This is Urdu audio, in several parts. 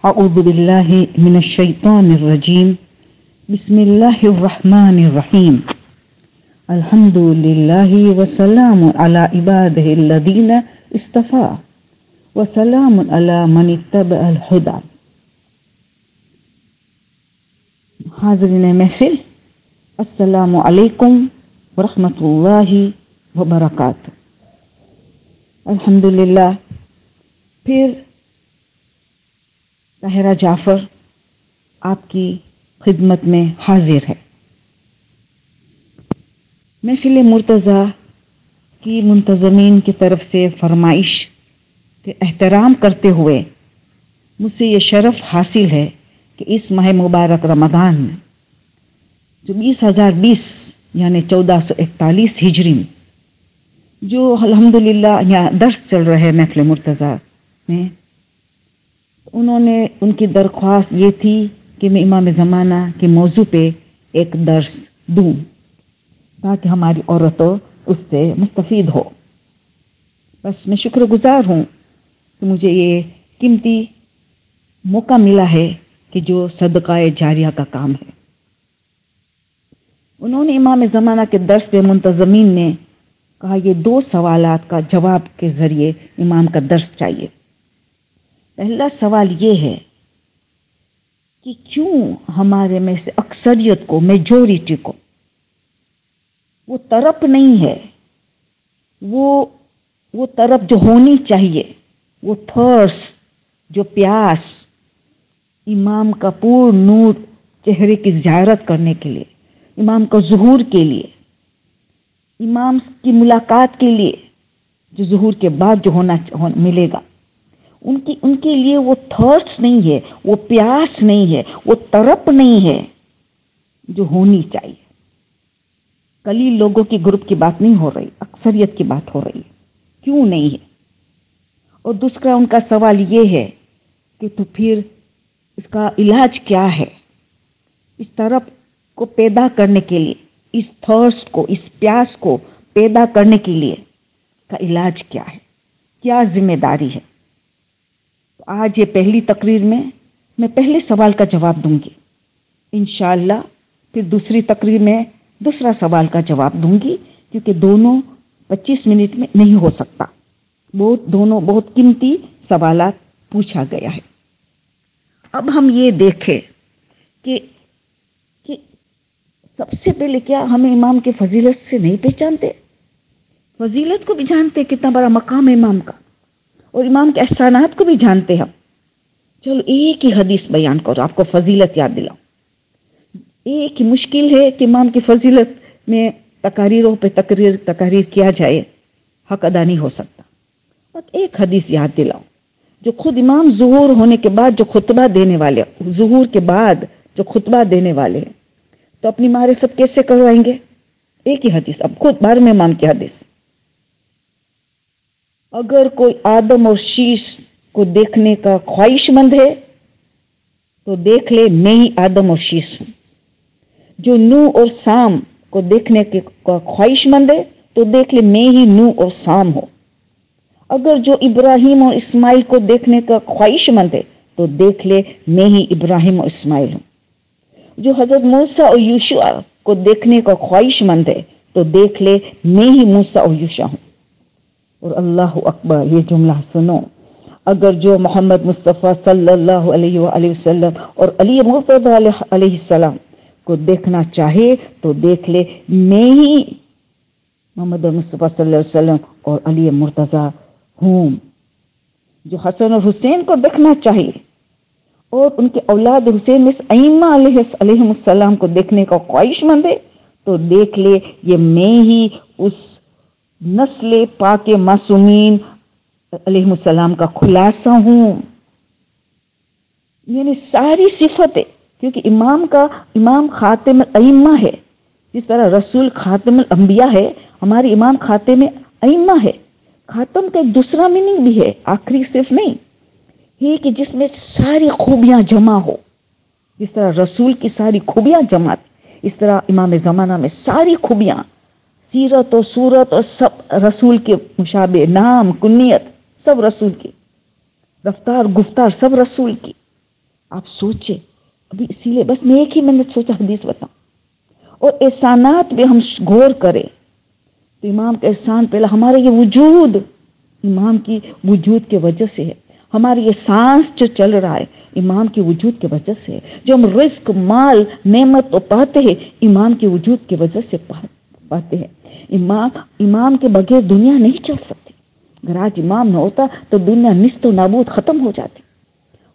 أعوذ بالله من الشيطان الرجيم. بسم الله الرحمن الرحيم. الحمد لله وسلام على عباده الذين اصطفى وسلام على من اتبع الهدى. حاضرین محفل، السلام علیکم ورحمۃ اللہ وبرکاتہ۔ الحمدللہ پھر طاہرہ جعفر آپ کی خدمت میں حاضر ہے۔ محفل مرتضیٰ کی منتظمین کی طرف سے فرمائش کے احترام کرتے ہوئے مجھ سے یہ شرف حاصل ہے کہ اس ماہ مبارک رمضان میں جو 2020 یعنی 1441 ہجری میں جو الحمدللہ یہاں درس چل رہے ہیں محفل مرتضیٰ میں، انہوں نے ان کی درخواست یہ تھی کہ میں امام زمانہ کے موضوع پہ ایک درس دوں تاکہ ہماری عورتوں اس سے مستفید ہو۔ بس میں شکر گزار ہوں کہ مجھے یہ قیمتی موقع ملا ہے کہ جو صدقہ جاریہ کا کام ہے۔ انہوں نے امام زمانہ کے درس پہ منتظمین نے کہا یہ 2 سوالات کا جواب کے ذریعے امام کا درس چاہیے۔ پہلا سوال یہ ہے کہ کیوں ہمارے میں سے اکثریت کو، میجورٹی کو وہ طرف نہیں ہے، وہ طرف جو ہونی چاہیے، وہ تھرس، جو پیاس امام کا پور نور چہرے کی زیارت کرنے کے لیے، امام کا ظہور کے لیے، امام کی ملاقات کے لیے جو ظہور کے بعد جو ملے گا، ان کے لیے وہ تھرس نہیں ہے، وہ پیاس نہیں ہے، وہ طرف نہیں ہے جو ہونی چاہیے۔ قلیل لوگوں کی گروپ کی بات نہیں ہو رہی، اکثریت کی بات ہو رہی ہے، کیوں نہیں ہے۔ اور دوسرا ان کا سوال یہ ہے کہ تو پھر اس کا علاج کیا ہے؟ اس طرف کو پیدا کرنے کے لیے، اس تھرس کو، اس پیاس کو پیدا کرنے کے لیے کا علاج کیا ہے، کیا ذمہ داری ہے؟ آج یہ پہلی تقریر میں پہلے سوال کا جواب دوں گی انشاءاللہ، پھر دوسری تقریر میں دوسرا سوال کا جواب دوں گی، کیونکہ دونوں 25 منٹ میں نہیں ہو سکتا، دونوں بہت قیمتی سوالات پوچھا گیا ہے۔ اب ہم یہ دیکھیں کہ سب سے پہلے کیا ہمیں امام کے فضیلت سے نہیں پہچانتے؟ فضیلت کو بھی جانتے، کتنا بڑا مقام ہے امام کا، اور امام کے احسانات کو بھی جانتے ہم۔ چلو ایک ہی حدیث بیان کرو، آپ کو فضیلت یاد دلاؤ۔ ایک ہی مشکل ہے کہ امام کی فضیلت میں تقاریروں پہ تقریر کیا جائے، حق ادا نہیں ہو سکتا۔ ایک حدیث یاد دلاؤ جو خود امام ظہور ہونے کے بعد جو خطبہ دینے والے، ظہور کے بعد جو خطبہ دینے والے ہیں، تو اپنی معرفت کیسے کروائیں گے؟ ایک ہی حدیث، اب خود 12ویں امام کی حدیث، اگر کوئی آدم اور شیش کو دیکھنے کا خواہش مند ہے تو دیکھ لے میں ہی آدم اور شیش ہوں۔ جو نو اور سام کو دیکھنے کا خواہش مند ہے تو دیکھ لے میں ہی نو اور سام ہوں۔ اگر جو ابراہیم اور اسماعیل کو دیکھنے کا خواہش مند ہے تو دیکھ لے میں ہی ابراہیم اور اسماعیل ہوں۔ جو حضرت موسیٰ اور یوشع کو دیکھنے کا خواہش مند ہے تو دیکھ لے میں ہی موسیٰ اور یوشع ہوں۔ اور اللہ اکبر، یہ جملہ سنو، اگر جو محمد مصطفیٰ صلی اللہ علیہ وآلہ وسلم اور علی مرتضیٰ علیہ السلام کو دیکھنا چاہے تو دیکھ لے میں ہی محمد مصطفیٰ صلی اللہ علیہ وسلم اور علی مرتضیٰ ہوں۔ جو حسن اور حسین کو دیکھنا چاہیے اور ان کے اولاد حسین میں ائمہ علیہ السلام کو دیکھنے کا خواہش مند ہے تو دیکھ لے یہ میں ہی اس نسل پاک معصومین علیہ السلام کا خلاصہ ہوں۔ یعنی ساری صفتیں، کیونکہ امام خاتم الائمہ ہے، جس طرح رسول خاتم الانبیاء ہے، ہماری امام خاتم ائمہ ہے۔ خاتم کا ایک دوسرا میننگ بھی ہے، آخری صرف نہیں ہے کہ جس میں ساری خوبیاں جمع ہو، جس طرح رسول کی ساری خوبیاں جمع، اس طرح امام زمانہ میں ساری خوبیاں، سیرت و صورت اور سب رسول کے مشابہ، نام کنیت سب رسول کی، رفتار گفتار سب رسول کی، آپ سوچے ابھی، اسی لیے بس میں ایک ہی منٹ سوچا حدیث بتاؤں، اور احسانات میں ہم غور کریں تو امام کا احسان پہلا ہمارا یہ وجود امام کی وجود کے وجہ سے ہے، ہماری یہ سانس جو چل رہا ہے امام کی وجود کی وجہ سے ہے، جو ہم رزق مال نعمت تو پاتے ہیں امام کی وجود کی وجہ سے پاتے ہیں۔ امام کے بغیر دنیا نہیں چل سکتی، اگر آج امام نہ ہوتا تو دنیا نیست و نابود ختم ہو جاتی۔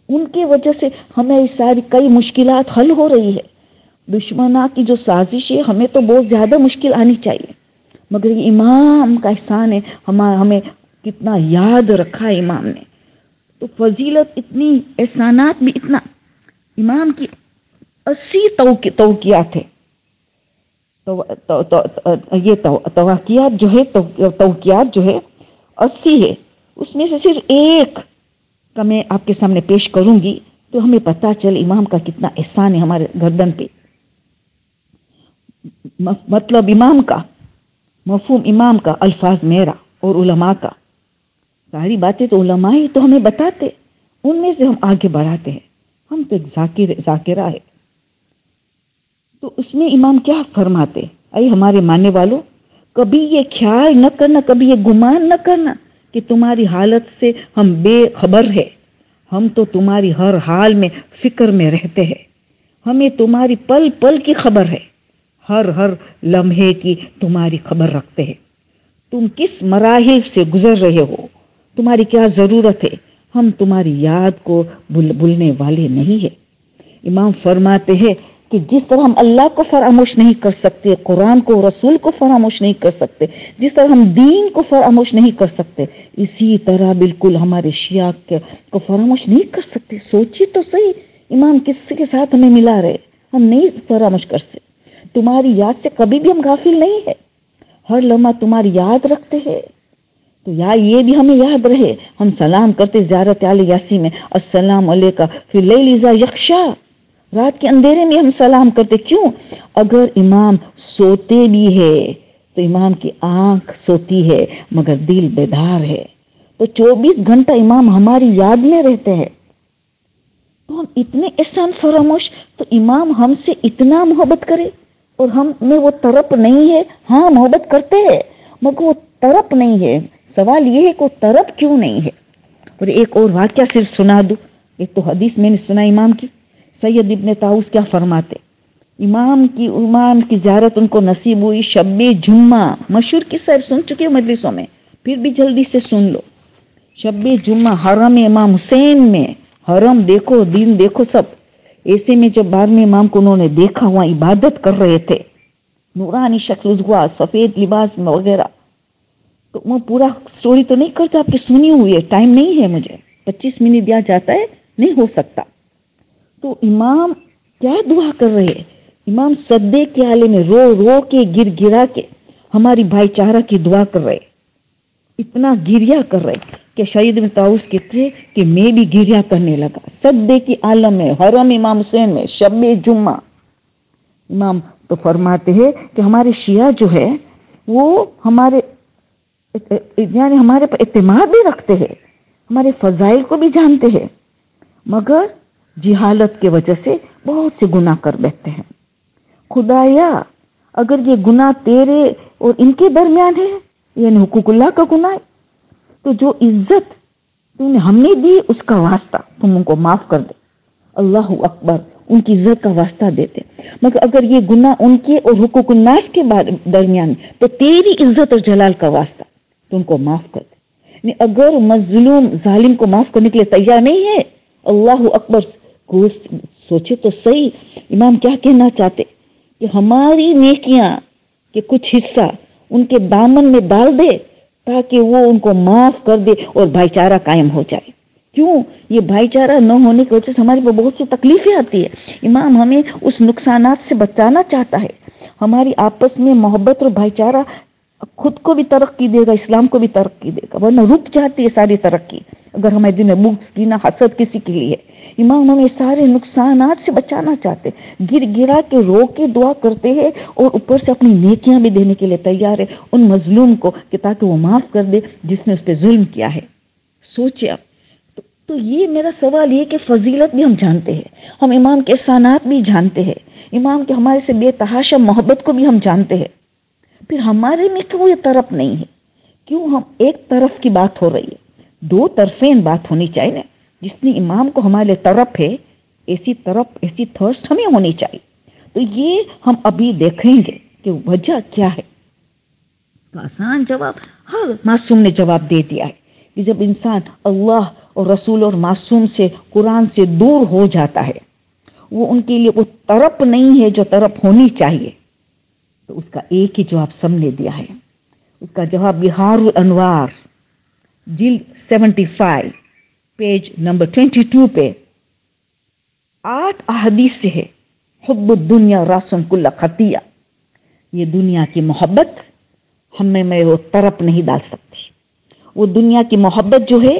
ان کی وجہ سے ہمیں ساری کئی مشکلات حل ہو رہی ہے۔ دشمنوں کی جو سازش ہے ہمیں تو بہت زیادہ مشکل آنی چاہیے، مگر یہ امام کا احسان ہے، ہمیں کتنا یاد رکھا ہے امام نے، تو فضیلت اتنی، احسانات بھی اتنا۔ امام کی 80 توقیات ہے، یہ توقیات جو ہے 80 ہے، اس میں سے صرف ایک کا میں آپ کے سامنے پیش کروں گی تو ہمیں پتہ چل امام کا کتنا احسان ہے ہمارے گردن پہ۔ مطلب امام کا، مفہوم امام کا، الفاظ میرا اور علماء کا، ساری باتیں تو علماء ہی تو ہمیں بتاتے، ان میں سے ہم آگے بڑھاتے ہیں، ہم تو ایک ذاکرہ ہے۔ تو اس میں امام کیا فرماتے، اے ہمارے ماننے والوں، کبھی یہ خیال نہ کرنا، کبھی یہ گمان نہ کرنا کہ تمہاری حالت سے ہم بے خبر ہے، ہم تو تمہاری ہر حال میں فکر میں رہتے ہیں، ہمیں تمہاری پل پل کی خبر ہے، ہر لمحے کی تمہاری خبر رکھتے ہیں، تم کس مراحل سے گزر رہے ہو، تمہاری کیا ضرورت ہے، ہم تمہاری یاد کو بھولنے والے نہیں ہیں۔ امام فرماتے ہیں کہ جس طرح ہم اللہ کو فراموش نہیں کر سکتے، قرآن کو، رسول کو فراموش نہیں کر سکتے، جس طرح ہم دین کو فراموش نہیں کر سکتے، اسی طرح بالکل ہمارے شیعہ کو فراموش نہیں کر سکتے۔ سوچی تو صحیح، امام کس کے ساتھ ہمیں ملا رہے، ہم نہیں فراموش کر سکتے۔ تمہاری یاد سے کبھی بھی ہم غافل نہیں ہے، ہر لمحہ تمہاری یاد رکھتے ہیں، تو یہ بھی ہمیں یاد رہے، ہم سلام کرتے زیارت علی یاسین میں، السلام علیکہ فی اللیل اذا یغشی، رات کے اندھیرے میں ہم سلام کرتے، کیوں؟ اگر امام سوتے بھی ہے تو امام کی آنکھ سوتی ہے مگر دل بیدار ہے، تو 24 گھنٹہ امام ہماری یاد میں رہتے ہیں، تو ہم اتنے احسان فراموش، تو امام ہم سے اتنا محبت کرے اور ہم میں وہ طرف نہیں ہے، ہاں محبت کرتے ہیں مگر وہ طرف نہیں ہے، سوال یہ ہے کہ وہ طرف کیوں نہیں ہے۔ اور ایک اور واقعہ صرف سنا دوں، ایک تو حدیث میں نے سنا امام کی، سید ابن طاؤس کیا فرماتے، امام کی زیارت ان کو نصیب ہوئی شب جمعہ، مشہور قصہ سن چکے مجلسوں میں، پھر بھی جلدی سے سن لو۔ شب جمعہ حرم امام حسین میں، حرم دیکھو، دین دیکھو، سب ایسے میں جب بعد میں امام کو انہوں نے دیکھا وہاں عبادت کر رہے تھے، نورانی شکل ہوا، سفید لباس میں وغیرہ، تو میں پورا سٹوری تو نہیں کرتا، آپ کی سنی ہوئی ہے، ٹائم نہیں ہے مجھے، 25 منٹ دیا جاتا ہے، نہیں ہو سکتا۔ تو امام کیا دعا کر رہے ہیں، امام سجدے کے حالے میں رو رو کے گر گرا کے ہماری بھائی چارہ کی دعا کر رہے، اتنا گریا کر رہے کہ سید ابن طاؤس کہتے کہ میں بھی گریا کرنے لگا، سجدے کی عالم میں، حرم امام حسین میں، شب جمعہ۔ امام تو فرماتے ہیں کہ ہمارے شیعہ جو ہے وہ ہمارے پر اعتماد بھی رکھتے ہیں، ہمارے فضائل کو بھی جانتے ہیں، مگر جہالت کی وجہ سے بہت سے گناہ کر بیٹھتے ہیں۔ خدایا اگر یہ گناہ تیرے اور ان کے درمیان ہے، یعنی حقوق اللہ کا گناہ ہے، تو جو عزت تو نے ہم نے دی اس کا واسطہ تم ان کو معاف کر دے، اللہ اکبر، ان کی عزت کا واسطہ دیتے، مگر اگر یہ گناہ ان کے اور حقوق الناس کے درمیان تو تیری عزت اور جلال کا واسطہ تو ان کو معاف کر دے۔ اگر مظلوم ظالم کو معاف کرنے کے لیے تیار نہیں ہے، اللہ اکبر، سوچے تو صحیح، امام کیا کہنا چاہتے کہ ہماری نیکیاں کہ کچھ حصہ ان کے دامن میں ڈال دے تاکہ وہ ان کو معاف کر دے اور بھائی چارہ قائم ہو جائے۔ کیوں؟ یہ بھائی چارہ نہ ہونے کی وجہ سے ہمارے پہ بہت سی تکلیفیں آتی ہے، امام ہمیں اس نقصانات سے بچانا چاہتا ہے، ہماری آپس میں محبت اور بھائی چارہ خود کو بھی ترقی دے گا، اسلام کو بھی ترقی دے گا، ورنہ رک جاتی ہے ساری ترقی اگر ہمارے دل میں بغض کینہ حسد کسی کے لیے۔ امام ہمیں سارے نقصانات سے بچانا چاہتے، گر گرا کے رو کے دعا کرتے ہیں اور اوپر سے اپنی نیکیاں بھی دینے کے لیے تیار ہے ان مظلوم کو کہ تاکہ وہ معاف کر دے جس نے اس پہ ظلم کیا ہے۔ سوچے اب تو یہ میرا سوال یہ کہ فضیلت بھی ہم جانتے ہیں، ہم امام کے احسانات بھی جانتے ہیں، امام کے ہمارے سے بے تحاشا محبت کو بھی ہم جانتے ہیں، پھر ہمارے میں کیوں یہ طرف نہیں ہے؟ کیوں ہم ایک طرف کی بات ہو رہی ہے؟ دو طرفین بات ہونی چاہیے نا، جتنی امام کو ہمارے طرف ہے ایسی طرف ایسی تھرسٹ ہمیں ہونی چاہیے۔ تو یہ ہم ابھی دیکھیں گے کہ وجہ کیا ہے۔ اس کا آسان جواب ہر معصوم نے جواب دے دیا ہے کہ جب انسان اللہ اور رسول اور معصوم سے قرآن سے دور ہو جاتا ہے، وہ ان کے لیے وہ طرف نہیں ہے جو طرف ہونی چاہیے، تو اس کا ایک ہی جواب سب نے دیا ہے۔ اس کا جواب بہار الانوار جلد 75 پیج نمبر 22 پہ 8 احادیث سے ہے۔ حب الدنیا راسن کل خطیہ، یہ دنیا کی محبت ہمیں میں وہ طرف نہیں ڈال سکتی۔ وہ دنیا کی محبت جو ہے،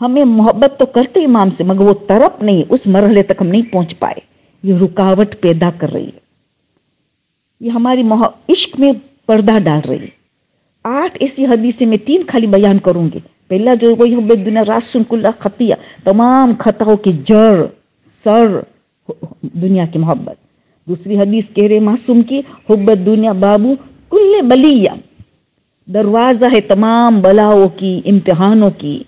ہمیں محبت تو کرتے امام سے مگر وہ طرف نہیں، اس مرحلے تک ہم نہیں پہنچ پائے، یہ رکاوٹ پیدا کر رہی ہے، یہ ہماری عشق میں پردہ ڈال رہی ہے۔ 8 ایسی حدیثیں میں 3 خالی بیان کروں گی۔ پہلا جو وہی حب الدنیا راسن کل خطیہ، تمام خطاؤں کی جڑ سر دنیا کی محبت۔ دوسری حدیث کہہ رہے معصوم کی، حب الدنیا بابو کل بلیہ، دروازہ ہے تمام بلاؤں کی، امتحانوں کی،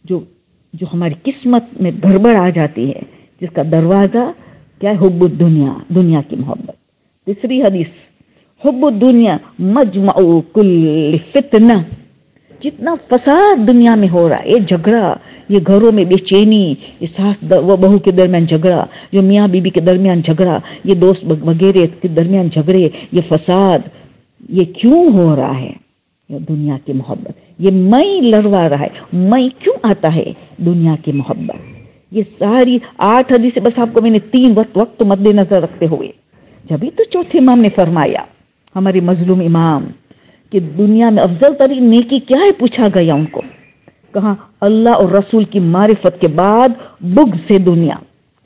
جو ہماری قسمت میں گڑبڑ آ جاتی ہے، جس کا دروازہ کیا ہے؟ حب الدنیا، دنیا کی محبت۔ تیسری حدیث، حب الدنیا مجمع کل فتنہ، جتنا فساد دنیا میں ہو رہا ہے، یہ جھگڑا، یہ گھروں میں بے چینی، یہ ساس و بہو کے درمیان جھگڑا، جو میاں بیوی کے درمیان جھگڑا، یہ دوست وغیرہ کے درمیان جھگڑے، یہ فساد، یہ کیوں ہو رہا ہے؟ یہ دنیا کی محبت، یہ میں لڑوا رہا ہے۔ میں کیوں آتا ہے؟ دنیا کی محبت۔ یہ ساری 8 حدیثیں بس آپ کو میں نے 3 وقت مد نظر رکھتے ہوئے، جبھی تو چوتھے امام نے فرمایا، ہمارے مظلوم امام، کہ دنیا میں افضل ترین نیکی کیا ہے؟ پوچھا گیا ان کو، کہا اللہ اور رسول کی معرفت کے بعد بغض سے دنیا۔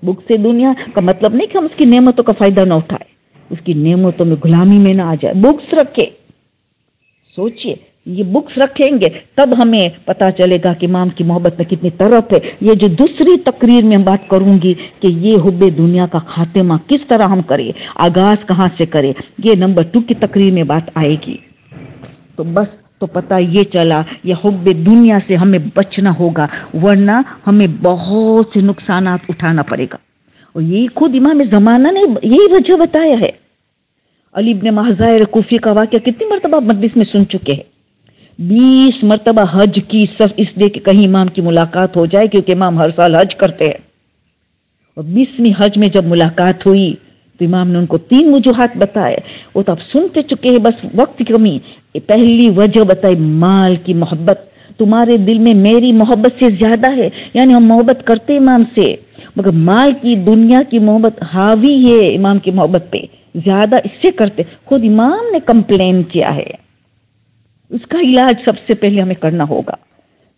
بغض سے دنیا کا مطلب نہیں کہ ہم اس کی نعمتوں کا فائدہ نہ اٹھائے، اس کی نعمتوں میں غلامی میں نہ آ جائے، بغض رکھے۔ سوچئے، یہ بغض رکھیں گے تب ہمیں پتا چلے گا کہ امام کی محبت میں کتنی طرف ہے۔ یہ جو دوسری تقریر میں بات کروں گی کہ یہ حب دنیا کا خاتمہ کس طرح ہم کریں، آغاز کہاں سے کریں، یہ نمبر 2 کی تقریر میں بات آئے گی۔ تو بس تو پتہ یہ چلا، یہ حب دنیا سے ہمیں بچنا ہوگا، ورنہ ہمیں بہت سے نقصانات اٹھانا پڑے گا۔ اور یہ خود امام زمانہ نے یہی وجہ بتایا ہے۔ علی بن محضائر کوفی کا واقعہ کتنی مرتبہ مجلس میں سن چکے ہیں، 20 مرتبہ حج کی، صرف اس لیے کہ کہیں امام کی ملاقات ہو جائے، کیونکہ امام ہر سال حج کرتے ہیں۔ اور 20ویں حج میں جب ملاقات ہوئی تو امام نے ان کو 3 وجوہات بتائے، وہ تو آپ سنتے چکے ہیں، بس وقت کی کمی۔ پہلی وجہ بتائی، مال کی محبت، تمہارے دل میں میری محبت سے زیادہ ہے، یعنی ہم محبت کرتے امام سے، مگر مال کی، دنیا کی محبت حاوی ہے امام کی محبت پہ، زیادہ اس سے کرتے۔ خود امام نے کمپلین کیا ہے، اس کا علاج سب سے پہلے ہمیں کرنا ہوگا۔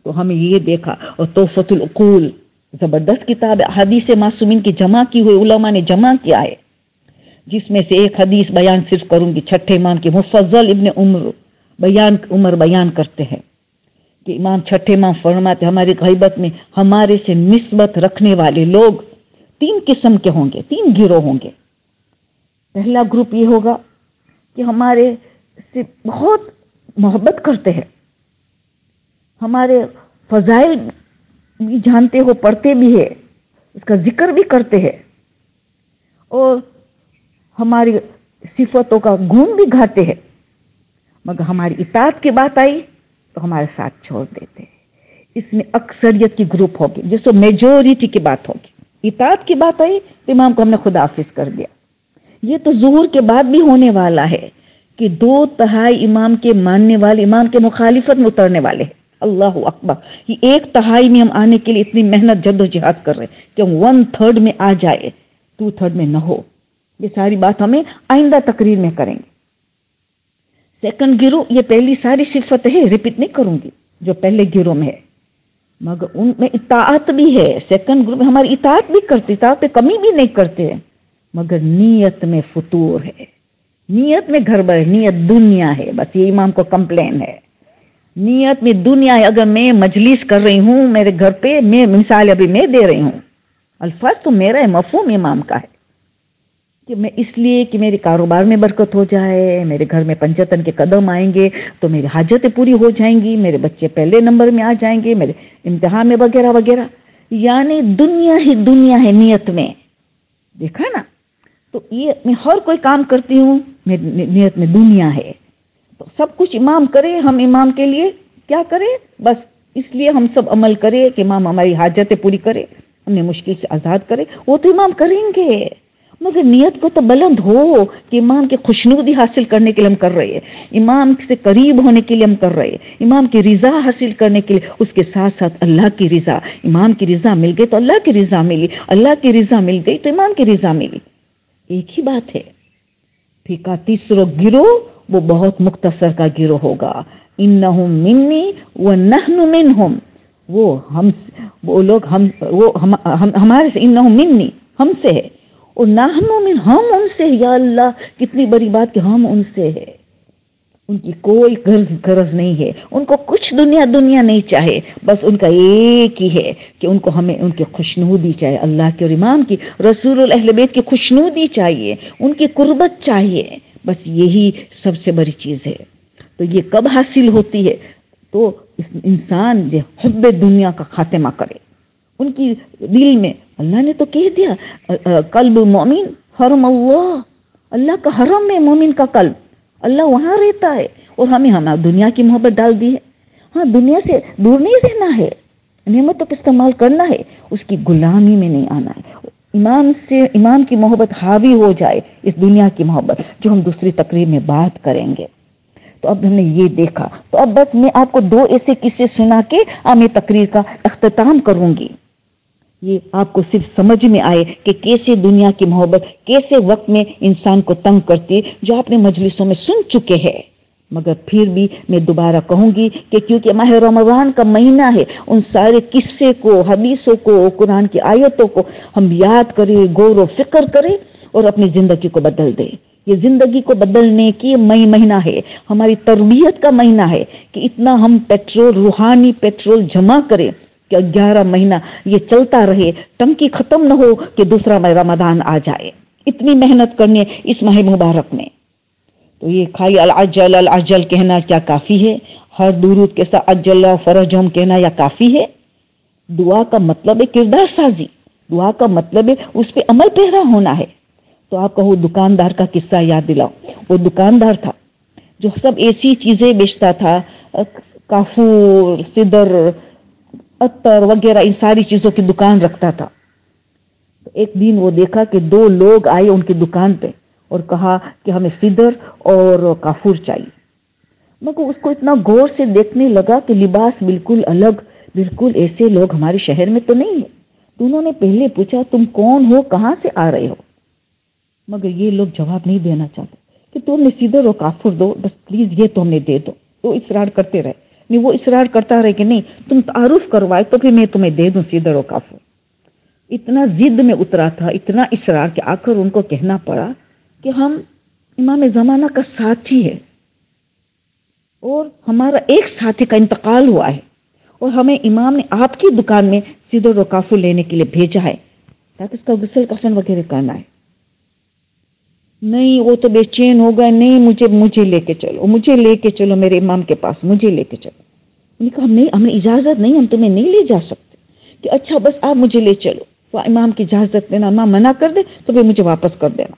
تو ہمیں یہ دیکھا، اور توفۃ العقول زبردست کتاب ہے، حدیث معصومین کی جمع کی ہوئی علماء نے جمع کیا ہے، جس میں سے ایک حدیث بیان صرف کروں گی، 6 امام کی، مفضل ابن عمر بیان کرتے ہیں کہ امام 6 امام فرماتے ہماری غیبت میں ہمارے سے نسبت رکھنے والے لوگ 3 قسم کے ہوں گے، 3 گروہ ہوں گے۔ پہلا گروپ یہ ہوگا کہ ہمارے سے بہت محبت کرتے ہیں، ہمارے فضائل بھی جانتے ہو، پڑھتے بھی ہے، اس کا ذکر بھی کرتے ہیں، اور ہماری صفتوں کا گن بھی گاتے ہیں، مگر ہماری اطاعت کی بات آئی تو ہمارے ساتھ چھوڑ دیتے ہیں۔ اس میں اکثریت کی گروپ ہوگی، جس کو میجورٹی کی بات ہوگی۔ اطاعت کی بات آئی تو امام کو ہم نے خدا حافظ کر دیا۔ یہ تو ظہور کے بعد بھی ہونے والا ہے کہ 2/3 امام کے ماننے والے امام کے مخالفت میں اترنے والے ہیں۔ اللہ اکبر، یہ 1/3 میں ہم آنے کے لیے اتنی محنت جد و جہاد کر رہے ہیں کہ ہم 1/3 میں آ جائے، 2/3 میں نہ ہو۔ یہ ساری بات ہمیں آئندہ تقریر میں کریں گے۔ سیکنڈ گروہ، یہ پہلی ساری صفت ہے، ریپیٹ نہیں کروں گی جو پہلے گروہ میں ہے، مگر ان میں اطاعت بھی ہے۔ سیکنڈ گروپ میں ہماری اطاعت بھی کرتے، اطاعت پہ کمی بھی نہیں کرتے ہیں، مگر نیت میں فتور ہے، نیت میں گڑبڑ ہے، نیت دنیا ہے، بس یہ امام کو کمپلین ہے۔ نیت میں دنیا ہے. اگر میں مجلس کر رہی ہوں میرے گھر پہ، میں مثال ابھی میں دے رہی ہوں، الفاظ تو میرا ہے، مفہوم امام کا ہے کہ میں اس لیے کہ میرے کاروبار میں برکت ہو جائے، میرے گھر میں پنجتن کے قدم آئیں گے تو میری حاجتیں پوری ہو جائیں گی، میرے بچے پہلے نمبر میں آ جائیں گے، میرے امتحان میں وغیرہ وغیرہ. یعنی دنیا ہی دنیا ہے نیت میں. دیکھا نا؟ تو یہ میں ہر کوئی کام کرتی ہوں نیت میں دنیا ہے. تو سب کچھ امام کرے، ہم امام کے لیے کیا کرے؟ بس اس لیے ہم سب عمل کرے کہ امام ہماری حاجتیں پوری کرے، ہمیں مشکل سے آزاد کرے. وہ تو امام کریں گے، مگر نیت کو تو بلند ہو کہ امام کی خوشنودی حاصل کرنے کے لیے ہم کر رہے ہیں، امام سے قریب ہونے کے لیے ہم کر رہے ہیں، امام کی رضا حاصل کرنے کے لیے. اس کے ساتھ ساتھ اللہ کی رضا، امام کی رضا مل گئی تو اللہ کی رضا ملی، اللہ کی رضا مل گئی تو امام کی رضا ملی. ایک ہی بات ہے. پھر کا تیسرا گروہ وہ بہت مختصر کا گروہ ہوگا، انہم منی ونحن منہم. وہ لوگ ہمارے سے، انہم منی ہم سے ہے، اور نحن من ہم ان سے. یا اللہ کتنی بڑی بات کہ ہم ان سے ہے. ان کی کوئی غرض نہیں ہے، ان کو کچھ دنیا نہیں چاہے، بس ان کا ایک ہی ہے کہ ان کو ہمیں ان کی خوشنودی چاہیے، اللہ کے اور امام کی، رسول اہل بیت کی خوشنودی چاہیے، ان کی قربت چاہیے. بس یہی سب سے بڑی چیز ہے. تو یہ کب حاصل ہوتی ہے؟ تو انسان جو حب دنیا کا خاتمہ کرے، ان کی دل میں، اللہ نے تو کہہ دیا قلب مومن حرم اللہ کا حرم ہے مومن کا قلب، اللہ وہاں رہتا ہے. اور ہمیں دنیا کی محبت ڈال دی ہے. ہاں دنیا سے دور نہیں رہنا ہے، نعمتوں کا استعمال کرنا ہے، اس کی غلامی میں نہیں آنا ہے. امام کی محبت حاوی ہو جائے اس دنیا کی محبت، جو ہم دوسری تقریب میں بات کریں گے. تو اب ہم نے یہ دیکھا. تو اب بس میں آپ کو 2 ایسے قصے سنا کے اب میں تقریر کا اختتام کروں گی. یہ آپ کو صرف سمجھ میں آئے کہ کیسے دنیا کی محبت کیسے وقت میں انسان کو تنگ کرتی، جو آپ نے مجلسوں میں سن چکے ہیں. مگر پھر بھی میں دوبارہ کہوں گی کہ کیونکہ ماہ رمضان کا مہینہ ہے، ان سارے قصے کو، حدیثوں کو، قرآن کی آیتوں کو ہم یاد کریں، غور و فکر کریں اور اپنی زندگی کو بدل دیں. یہ زندگی کو بدلنے کی مہینہ ہے، ہماری تربیت کا مہینہ ہے کہ اتنا ہم روحانی پیٹرول جمع کریں کہ 11 مہینہ یہ چلتا رہے، ٹنکی ختم نہ ہو کہ دوسرا ماہ رمضان آ جائے. اتنی محنت کرنے اس ماہ مبارک میں. تو یہ خالی العجل العجل کہنا کیا کافی ہے؟ ہر درود کے ساتھ اجل فرجہم کہنا یا کافی ہے؟ دعا کا مطلب ہے کردار سازی، دعا کا مطلب ہے اس پہ عمل پیرا ہونا ہے. تو آپ کو وہ دکاندار کا قصہ یاد دلاؤ. وہ دکاندار تھا جو سب ایسی چیزیں بیچتا تھا، کافور، سدر، عطر وغیرہ، ان ساری چیزوں کی دکان رکھتا تھا. ایک دن وہ دیکھا کہ 2 لوگ آئے ان کی دکان پہ اور کہا کہ ہمیں سدر اور کافور چاہیے. مگر اس کو اتنا غور سے دیکھنے لگا کہ لباس بالکل الگ، بالکل ایسے لوگ ہمارے شہر میں تو نہیں ہے. تو انہوں نے پہلے پوچھا تم کون ہو، کہاں سے آ رہے ہو؟ مگر یہ لوگ جواب نہیں دینا چاہتے کہ تم نے سدر اور کافور دو، بس پلیز یہ تو ہمیں دے دو. وہ اصرار کرتے رہے. نہیں، وہ اصرار کرتا رہے کہ نہیں تم تعارف کروائے تو پھر میں تمہیں دے دوں سدر اور کافور. اتنا ضد میں اترا تھا، اتنا اصرار کہ آخر ان کو کہنا پڑا کہ ہم امام زمانہ کا ساتھی ہے اور ہمارا ایک ساتھی کا انتقال ہوا ہے، اور ہمیں امام نے آپ کی دکان میں سدر و کافور لینے کے لیے بھیجا ہے تاکہ اس کا غسل کفن وغیرہ کرنا ہے. نہیں، وہ تو بے چین ہو گئے. نہیں، مجھے لے کے چلو، مجھے لے کے چلو میرے امام کے پاس، مجھے لے کے چلو. انہوں نے کہا نہیں، ہمیں اجازت نہیں، ہم تمہیں نہیں لے جا سکتے. کہ اچھا بس آپ مجھے لے چلو. وہ امام کی اجازت دینا، امام منع کر دے تو پھر مجھے واپس کر دینا،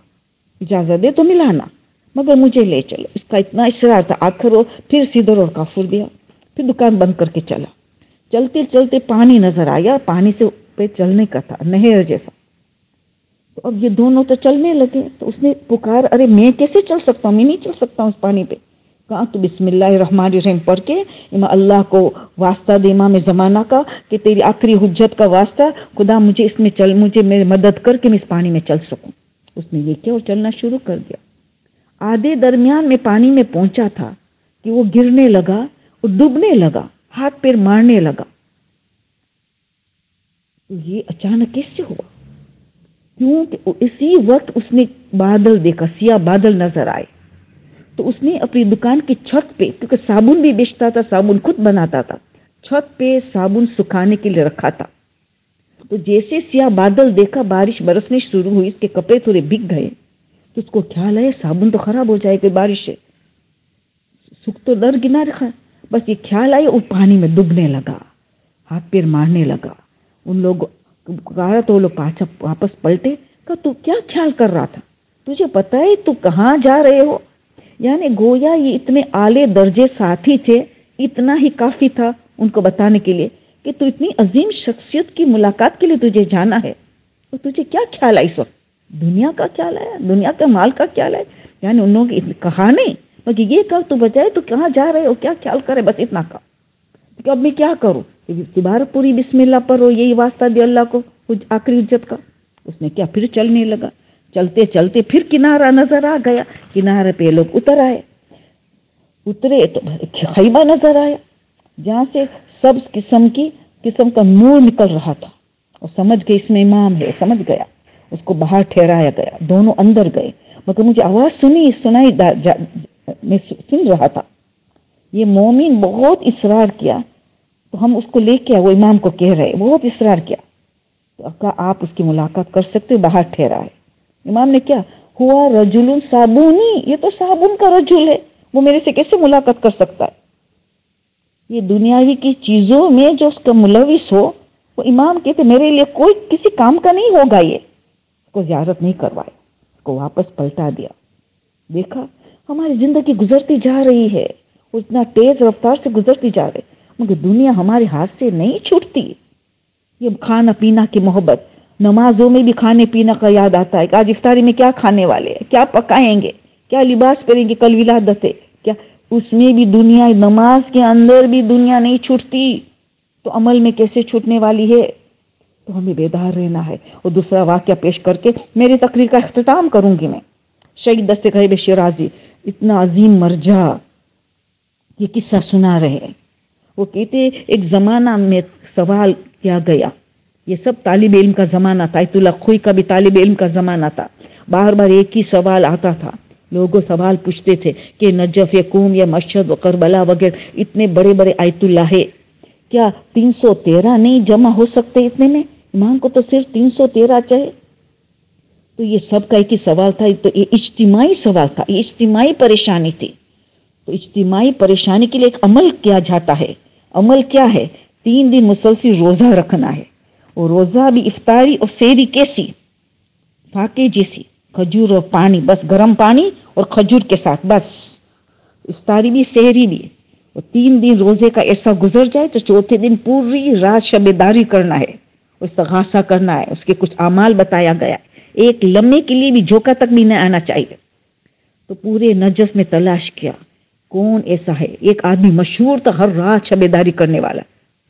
اجازت دے تو ملانا، مگر مجھے لے چلو. اس کا اتنا اصرار تھا، آخر وہ پھر سدر اور کافور دیا، پھر دکان بند کر کے چلا. چلتے چلتے پانی نظر آیا، پانی سے پہ چلنے کا تھا، نہر جیسا. تو اب یہ دونوں تو چلنے لگے. تو اس نے پکار، ارے میں کیسے چل سکتا ہوں، میں نہیں چل سکتا ہوں اس پانی پہ. کہا تو بسم اللہ الرحمن الرحیم پڑھ کے اللہ کو واسطہ دے، امام زمانہ کا، کہ تیری آخری حجت کا واسطہ، خدا مجھے اس میں مجھے مدد کر کے میں اس پانی میں چل سکوں. اس نے یہ کیا اور چلنا شروع کر دیا. آدھے درمیان میں پانی میں پہنچا تھا کہ وہ گرنے لگا اور ڈوبنے لگا، ہاتھ پیر مارنے لگا. یہ اچانک کیسے ہوا؟ کیونکہ اسی وقت اس نے بادل دیکھا، سیاہ بادل نظر آئے. تو اس نے اپنی دکان کی چھت پہ، کیونکہ صابن بھی بیچتا تھا، صابن خود بناتا تھا، چھت پہ صابن سکھانے کے لیے رکھا تھا. تو جیسے سیاہ بادل دیکھا، بارش برسنے شروع ہوئی، اس کے کپڑے تھوڑے بھگ گئے، تو اس کو خیال آیا صابن تو خراب ہو جائے گا بارش سے، سکھ تو در گنا رکھا. بس یہ خیال آیا، وہ پانی میں ڈوبنے لگا، ہاتھ پیر مارنے لگا. ان لوگ کہا تو وہ لوگ واپس پلٹے، کہ تو کیا خیال کر رہا تھا، تجھے پتا ہے تو کہاں جا رہے ہو؟ یعنی گویا یہ اتنے اعلی درجے ساتھی تھے، اتنا ہی کافی تھا ان کو بتانے کے لیے کہ تو اتنی عظیم شخصیت کی ملاقات کے لیے تجھے جانا ہے، تو تجھے کیا خیال ہے اس وقت؟ دنیا کا خیال ہے، دنیا کا مال کا خیال ہے؟ یعنی ان لوگوں کی کہا نہیں، مگر یہ کہا تو بجائے تو کہاں جا رہے ہو، کیا خیال کرے، بس اتنا کہا کہ اب میں کیا کروں، دوبارہ پوری بسم اللہ پڑھو، یہی واسطہ دے اللہ کو آخری حجت کا. اس نے کیا پھر چلنے لگا، چلتے چلتے پھر کنارہ نظر آ گیا. کنارے پہ لوگ اترے تو خیمہ نظر آیا، جہاں سے سب قسم کا نور نکل رہا تھا، اور سمجھ گئے اس میں امام ہے، سمجھ گیا. اس کو باہر ٹھہرایا گیا، دونوں اندر گئے، مگر مجھے آواز سنائی میں سن رہا تھا. یہ مومن بہت اصرار کیا، تو ہم اس کو لے کے وہ امام کو کہہ رہے، بہت اصرار کیا، تو کہا آپ اس کی ملاقات کر سکتے، باہر ٹھہرا ہے. امام نے کیا ہوا، رجل صابونی، یہ تو صابن کا رجل ہے، وہ میرے سے کیسے ملاقات کر سکتا ہے؟ یہ دنیاوی کی چیزوں میں جو اس کا ملوث ہو، وہ امام کہتے میرے لیے کوئی کسی کام کا نہیں ہوگا، یہ اس کو زیارت نہیں کروائے، اس کو واپس پلٹا دیا. دیکھا ہماری زندگی گزرتی جا رہی ہے، وہ اتنا تیز رفتار سے گزرتی جا رہی، مگر دنیا ہمارے ہاتھ سے نہیں چھوٹتی. یہ کھانا پینا کی محبت، نمازوں میں بھی کھانے پینا کا یاد آتا ہے کہ آج افطاری میں کیا کھانے والے ہیں، کیا پکائیں گے، کیا لباس پہنیں گے، کل ولادت ہے کیا، اس میں بھی دنیا، نماز کے اندر بھی دنیا نہیں چھوٹتی، تو عمل میں کیسے چھوٹنے والی ہے؟ تو ہمیں بیدار رہنا ہے. اور دوسرا واقعہ پیش کر کے میری تقریر کا اختتام کروں گی میں. شہید دستگیر شیرازی، اتنا عظیم مرجع، یہ قصہ سنا رہے. وہ کہتے ایک زمانہ میں سوال کیا گیا، یہ سب طالب علم کا زمانہ تھا، ایت اللہ خوئی کا بھی طالب علم کا زمانہ تھا، بار بار ایک ہی سوال آتا تھا، لوگوں سوال پوچھتے تھے کہ نجف یا قوم یا مشہد و کربلا وغیرہ اتنے بڑے بڑے آیت اللہ ہے، کیا 313 نہیں جمع ہو سکتے اتنے میں؟ امام کو تو صرف 313 چاہے. تو یہ سب کا ایک ہی سوال تھا، تو یہ اجتماعی سوال تھا، یہ اجتماعی پریشانی تھی. تو اجتماعی پریشانی کے لیے ایک عمل کیا جاتا ہے. عمل کیا ہے؟ 3 دن مسلسل روزہ رکھنا ہے، اور روزہ بھی افطاری اور سحری کیسی؟ فاقے جیسی، کھجور اور پانی، بس گرم پانی اور کھجور کے ساتھ، بس افطاری بھی سحری بھی. اور 3 دن روزے کا ایسا گزر جائے تو چوتھے دن پوری رات شب داری کرنا ہے، استغاثہ کرنا ہے، اس کے کچھ اعمال بتایا گیا، ایک لمحے کے لیے بھی جھوکا تک بھی نہ آنا چاہیے. تو پورے نجف میں تلاش کیا کون ایسا ہے. ایک آدمی مشہور تھا، ہر رات شب داری کرنے والا،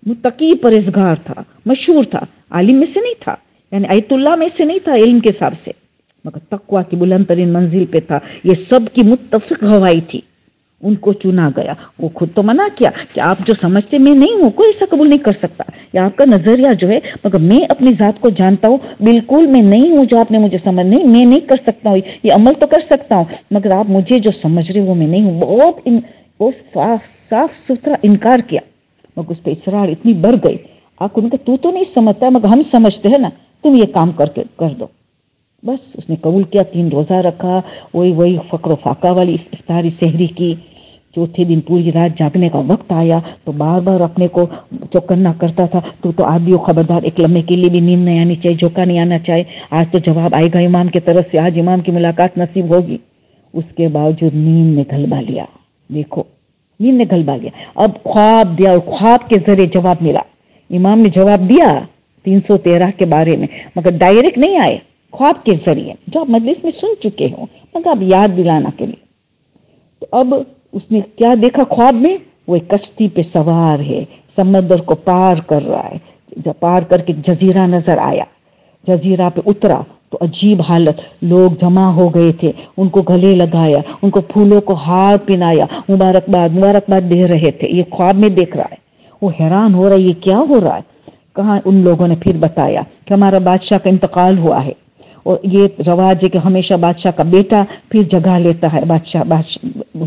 متقی پرہیزگار تھا، مشہور تھا، عالم میں سے نہیں تھا، یعنی آیت اللہ میں سے نہیں تھا علم کے حساب سے، مگر تقویٰ کی بلند ترین منزل پہ تھا. یہ سب کی متفق گواہی تھی. ان کو چنا گیا. وہ خود تو منع کیا کہ آپ جو سمجھتے میں نہیں ہوں، کوئی ایسا قبول نہیں کر سکتا، یا آپ کا نظریہ جو ہے، مگر میں اپنی ذات کو جانتا ہوں، بالکل میں نہیں ہوں جو آپ نے مجھے سمجھ، نہیں میں نہیں کر سکتا ہوں، یہ عمل تو کر سکتا ہوں، مگر آپ مجھے جو سمجھ رہے وہ میں نہیں ہوں. بہت صاف ستھرا انکار کیا، مگر اس پہ اصرار اتنی بڑھ گئی. آپ کو تو نہیں سمجھتا، مگر ہم سمجھتے ہیں نا، تم یہ کام کر دو. بس اس نے قبول کیا، 3 روزہ رکھا، وہی فقر و فاقہ والی افطاری سحری کی. چوتھے دن پوری رات جاگنے کا وقت آیا تو بار بار اپنے کو چوکنا کرتا تھا، تو آدمی ہو خبردار، ایک لمحے کے لیے بھی نیند نہیں آنی چاہیے، جھوکا نہیں آنا چاہیے، آج تو جواب آئے گا امام کی طرف سے، آج امام کی ملاقات نصیب ہوگی. اس کے باوجود نیند نے گھلبا لیا. دیکھو نیند نے گھلبا لیا. اب خواب دیا، اور خواب کے ذریعے جواب ملا. امام نے جواب دیا 313 کے بارے میں، مگر ڈائریکٹ نہیں آئے، خواب کے ذریعے جو آپ مجلس میں سن چکے ہوں، مگر اب یاد دلانا کے لیے. تو اب اس نے کیا دیکھا خواب میں؟ وہ ایک کشتی پہ سوار ہے، سمندر کو پار کر رہا ہے. جب پار کر کے جزیرہ نظر آیا، جزیرہ پہ اترا تو عجیب حالت، لوگ جمع ہو گئے تھے، ان کو گلے لگایا، ان کو پھولوں کو ہار پہنایا، مبارکباد دے رہے تھے. یہ خواب میں دیکھ رہا ہے. وہ حیران ہو رہا ہے، یہ کیا ہو رہا ہے؟ کہاں ان لوگوں نے پھر بتایا کہ ہمارا بادشاہ کا انتقال ہوا ہے، اور یہ رواج ہے کہ ہمیشہ بادشاہ کا بیٹا پھر جگہ لیتا ہے بادشاہ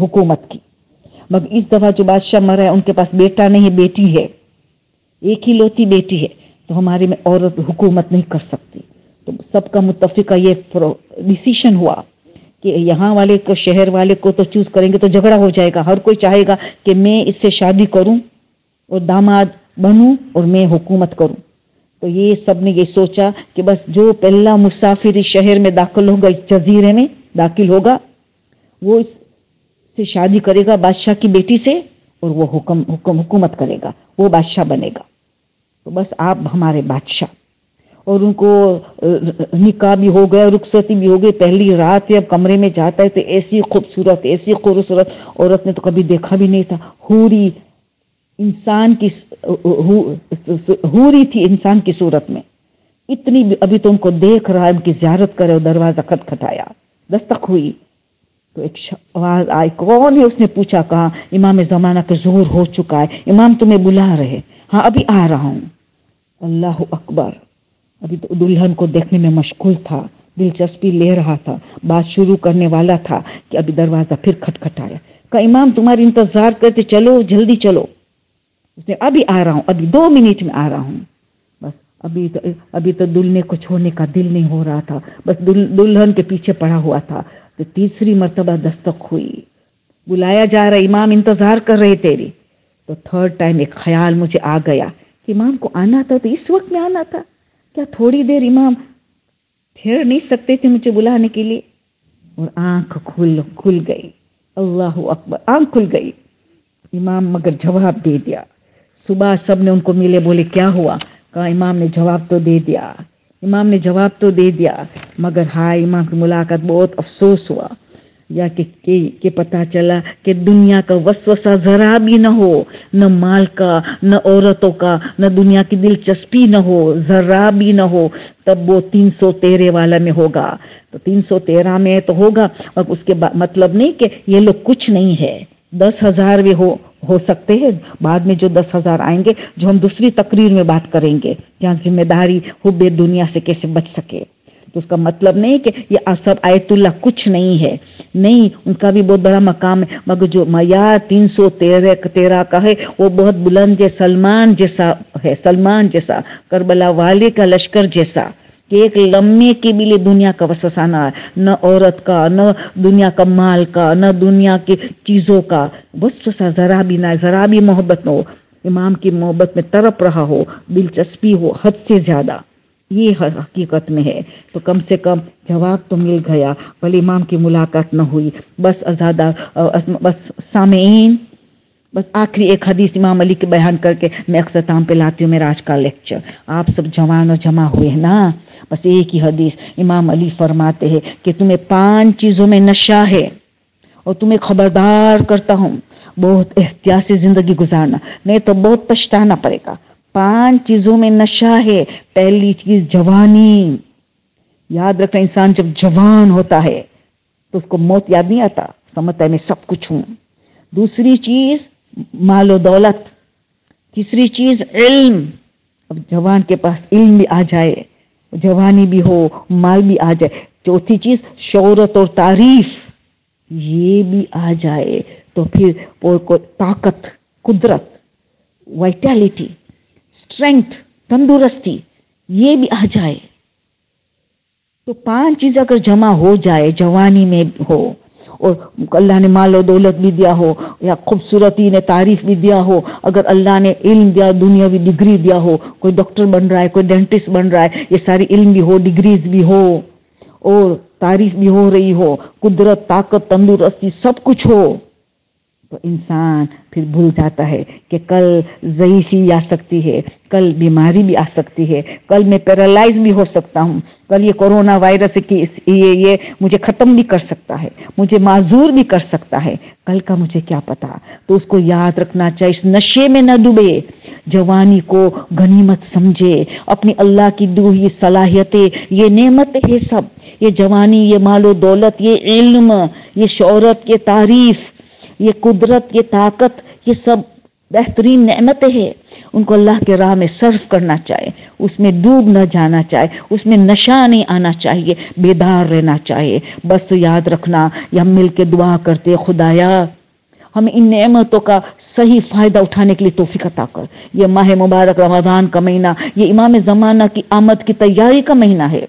حکومت کی، مگر اس دفعہ جو بادشاہ مرا ہے ان کے پاس بیٹا نہیں بیٹی ہے، ایک ہی لوتی بیٹی ہے، تو ہمارے میں عورت حکومت نہیں کر سکتی۔ تو سب کا متفقہ یہ ڈیسیشن ہوا کہ یہاں والے کو شہر والے کو تو چوز کریں گے تو جھگڑا ہو جائے گا، ہر کوئی چاہے گا کہ میں اس سے شادی کروں اور داماد بنوں اور میں حکومت کروں۔ تو یہ سب نے یہ سوچا کہ بس جو پہلا مسافر اس شہر میں داخل ہوگا، اس جزیرے میں داخل ہوگا، وہ اس سے شادی کرے گا بادشاہ کی بیٹی سے اور وہ حکومت کرے گا، وہ بادشاہ بنے گا۔ تو بس آپ ہمارے بادشاہ۔ اور ان کو نکاح بھی ہو گیا، رخصتی بھی ہو گئی، پہلی رات اب کمرے میں جاتا ہے تو ایسی خوبصورت عورت نے تو کبھی دیکھا بھی نہیں تھا، حوری انسان کی حوری تھی انسان کی صورت میں اتنی، ابھی تو ان کو دیکھ رہا ہے، ان کی زیارت کرے، اور دروازہ کھٹکھٹایا، دستک ہوئی تو ایک آواز آئی، کون ہے؟ اس نے پوچھا، کہا امام زمانہ کا ظہور ہو چکا ہے، امام تمہیں بلا رہے۔ ہاں ابھی آ رہا ہوں۔ اللہ اکبر، ابھی تو دلہن کو دیکھنے میں مشغول تھا، دلچسپی لے رہا تھا، بات شروع کرنے والا تھا کہ ابھی دروازہ پھر کھٹکھٹایا، کہا امام تمہاری انتظار کرتے، چلو جلدی چلو۔ اس نے ابھی آ رہا ہوں، ابھی 2 منٹ میں آ رہا ہوں۔ بس ابھی تو دلہنے کو چھوڑنے کا دل نہیں ہو رہا تھا، بس دلہن کے پیچھے پڑا ہوا تھا۔ تو تیسری مرتبہ دستک ہوئی، بلایا جا رہا، امام انتظار کر رہے تیری۔ تو تھرڈ ٹائم ایک خیال مجھے آ گیا کہ امام کو آنا تھا تو اس وقت میں آنا تھا، کیا تھوڑی دیر امام ٹھہر نہیں سکتے تھے مجھے بلانے کے لیے؟ اور آنکھ کھل گئی، اللہ اکبر، آنکھ کھل گئی۔ امام مگر جواب دے دیا۔ صبح سب نے ان کو ملے، بولے کیا ہوا؟ کہا امام نے جواب تو دے دیا، امام نے جواب تو دے دیا، مگر ہائے امام کی ملاقات بہت افسوس ہوا، یا کہ پتا چلا کہ دنیا کا وسوسہ ذرا بھی نہ ہو، نہ مال کا، نہ عورتوں کا، نہ دنیا کی دلچسپی نہ ہو، ذرا بھی نہ ہو، تب وہ 313 والا میں ہوگا۔ تو 313 میں تو ہوگا، اور اس کے مطلب نہیں کہ یہ لوگ کچھ نہیں ہے، 10,000 بھی ہو سکتے ہیں بعد میں، جو 10,000 آئیں گے، جو ہم دوسری تقریر میں بات کریں گے، یہاں ذمہ داری حب دنیا سے کیسے بچ سکے۔ تو اس کا مطلب نہیں کہ یہ سب آیت اللہ کچھ نہیں ہے، نہیں، ان کا بھی بہت بڑا مقام ہے، مگر جو معیار 313 کا ہے وہ بہت بلند ہے، سلمان جیسا، کربلا والے کا لشکر جیسا، کہ ایک لمحے کے بھی لیے دنیا کا وسوسہ نہ ہے، نہ عورت کا، نہ دنیا کا مال کا، نہ دنیا کی چیزوں کا وسوسہ ذرا بھی نہ، ذرا بھی محبت نہ ہو، امام کی محبت میں تڑپ رہا ہو، دلچسپی ہو حد سے زیادہ، یہ حقیقت میں ہے۔ تو کم سے کم جواب تو مل گیا، بھلے امام کی ملاقات نہ ہوئی۔ بس سامعین، بس آخری ایک حدیث امام علی کے بیان کر کے میں اختتام پہ لاتی ہوں میرا آج کا لیکچر۔ آپ سب جوان اور جمع ہوئے ہیں نا، بس ایک ہی حدیث امام علی فرماتے ہیں کہ تمہیں 5 چیزوں میں نشہ ہے، اور تمہیں خبردار کرتا ہوں بہت احتیاط سے زندگی گزارنا، نہیں تو بہت پچھتانا پڑے گا۔ 5 چیزوں میں نشہ ہے۔ پہلی چیز جوانی، یاد رکھنا، انسان جب جوان ہوتا ہے تو اس کو موت یاد نہیں آتا، سمجھتا ہے میں سب کچھ ہوں۔ دوسری چیز مال و دولت، تیسری چیز علم، اب جوان کے پاس علم بھی آ جائے، جوانی بھی ہو، مال بھی آ جائے۔ چوتھی چیز شہرت اور تعریف، یہ بھی آ جائے تو پھر طاقت، قدرت، وائٹیلٹی، اسٹرینتھ، تندرستی، یہ بھی آ جائے۔ تو 5 چیزیں اگر جمع ہو جائے، جوانی میں ہو، اور اللہ نے مال و دولت بھی دیا ہو، یا خوبصورتی نے تعریف بھی دیا ہو، اگر اللہ نے علم دیا، دنیاوی ڈگری دیا ہو، کوئی ڈاکٹر بن رہا ہے، کوئی ڈینٹسٹ بن رہا ہے، یہ ساری علم بھی ہو، ڈگریز بھی ہو، اور تعریف بھی ہو رہی ہو، قدرت، طاقت، تندرستی، سب کچھ ہو، تو انسان پھر بھول جاتا ہے کہ کل ضعیفی آ سکتی ہے، کل بیماری بھی آ سکتی ہے، کل میں پیرالائز بھی ہو سکتا ہوں، کل یہ کورونا وائرس یہ مجھے ختم بھی کر سکتا ہے، مجھے معذور بھی کر سکتا ہے، کل کا مجھے کیا پتا۔ تو اس کو یاد رکھنا چاہیے، اس نشے میں نہ ڈوبے، جوانی کو غنیمت سمجھے، اپنی اللہ کی دی ہوئی صلاحیتیں، یہ نعمت ہے سب، یہ جوانی، یہ مال و دولت، یہ علم، یہ شہرت، یہ تعریف، یہ قدرت، یہ طاقت، یہ سب بہترین نعمتیں ہیں، ان کو اللہ کے راہ میں صرف کرنا چاہیے، اس میں ڈوب نہ جانا چاہیے، اس میں نشہ نہیں آنا چاہیے، بیدار رہنا چاہیے۔ بس تو یاد رکھنا، یہ ہم مل کے دعا کرتے، خدایا ہمیں ان نعمتوں کا صحیح فائدہ اٹھانے کے لیے توفیق عطا کر۔ یہ ماہ مبارک رمضان کا مہینہ، یہ امام زمانہ کی آمد کی تیاری کا مہینہ ہے،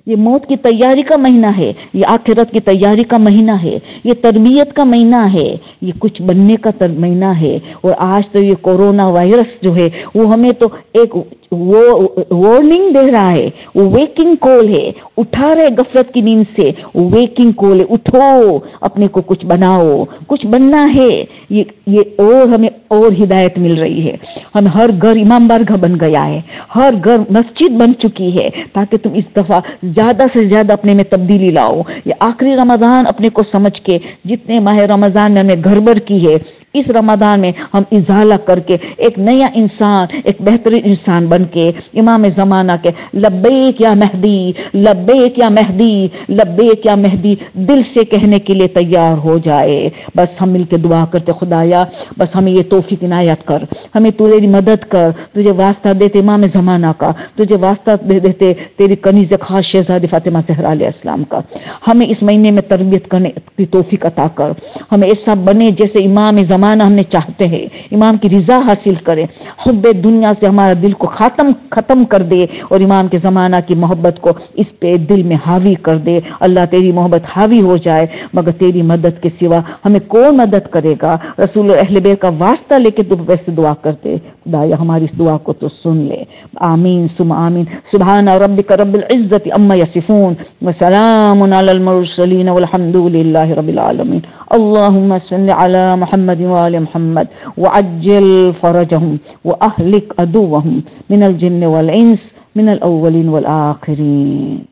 یہ موت کی تیاری کا مہینہ ہے، یہ آخرت کی تیاری کا مہینہ ہے، یہ تربیت کا مہینہ ہے، یہ کچھ بننے کا مہینہ ہے۔ اور آج تو یہ کورونا وائرس جو ہے وہ ہمیں تو ایک وارننگ دے رہا ہے، وہ ویکنگ کال ہے، اٹھا رہے غفلت کی نیند سے، وہ ویکنگ کال ہے، اٹھو، اپنے کو کچھ بناؤ، کچھ بننا ہے۔ یہ اور ہمیں اور ہدایت مل رہی ہے، ہم ہر گھر امام بارگاہ بن گیا ہے، ہر گھر مسجد بن چکی ہے، تاکہ تم اس دفعہ زیادہ سے زیادہ اپنے میں تبدیلی لاؤ۔ یہ آخری رمضان اپنے کو سمجھ کے، جتنے ماہ رمضان میں ہمیں گڑبڑ کی ہے، اس رمضان میں ہم ازالہ کر کے ایک نیا انسان، ایک بہترین انسان بن کے امام زمانہ کے لبیک یا مہدی، لبیک یا مہدی، لبیک یا مہدی دل سے کہنے کے لیے تیار ہو جائے۔ بس ہم مل کے دعا کرتے، خدایا بس ہمیں یہ توفیق عنایت کر، ہمیں تیری مدد کر، تجھے واسطہ دیتے امام زمانہ کا، تجھے واسطہ دیتے تیری کنیز خاص شہزادی فاطمہ زہرا علیہ السلام کا۔ ہمیں اس مہینے میں تربیت کرنے کی توفیق عطا کر، ہمیں ایسا بنے جیسے امام زمانہ ہم نے چاہتے ہیں، امام کی رضا حاصل کرے، حب دنیا سے ہمارا دل کو ختم کر دے، اور امام کے زمانہ کی محبت کو اس پہ دل میں حاوی کر دے۔ اللہ تیری محبت حاوی ہو جائے، مگر تیری مدد کے سوا ہمیں کون مدد کرے گا؟ رسول اور اہل بیت کا واسطہ لے کے تو ویسے دعا کرتے، خدایا ہماری اس دعا کو تو سن لے۔ آمین ثم آمین۔ سبحان ربک رب العزت عما یصفون وسلام علی المرسلین والحمد للہ رب العالمین۔ اللهم صل على محمد وآل محمد وعجل فرجهم وأهلك عدوهم من الجن والإنس من الأولين والآخرين۔